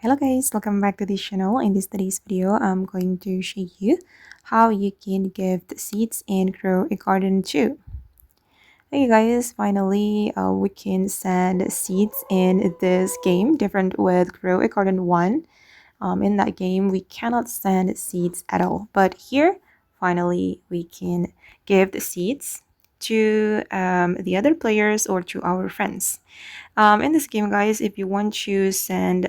Hello guys, welcome back to this channel. In today's video, I'm going to show you how you can gift seeds and grow a garden too. Hey guys, finally we can send seeds in this game, different with Grow a Garden 1. In that game, we cannot send seeds at all. But here, finally, we can give the seeds to the other players or to our friends. In this game, guys, if you want to send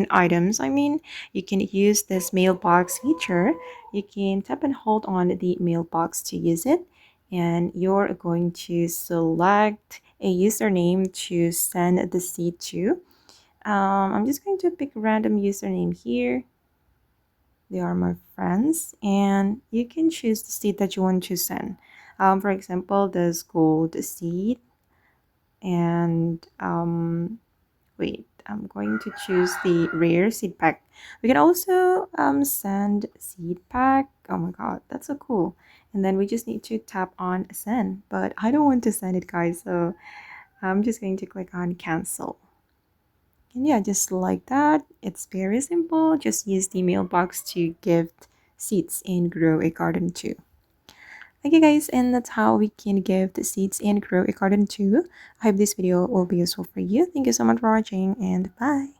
items, you can use this mailbox feature. You can tap and hold on the mailbox to use it, and you're going to select a username to send the seed to. I'm just going to pick a random username here. They are my friends, and you can choose the seed that you want to send. For example, this gold seed, and wait, I'm going to choose the rare seed pack. We can also send seed pack. Oh my god, that's so cool. And then we just need to tap on send, but I don't want to send it, guys, so I'm just going to click on cancel. And yeah, just like that, it's very simple. Just use the mailbox to gift seeds and grow a garden too. Okay guys, and that's how we can gift seeds and grow a garden too. I hope this video will be useful for you. Thank you so much for watching, and bye.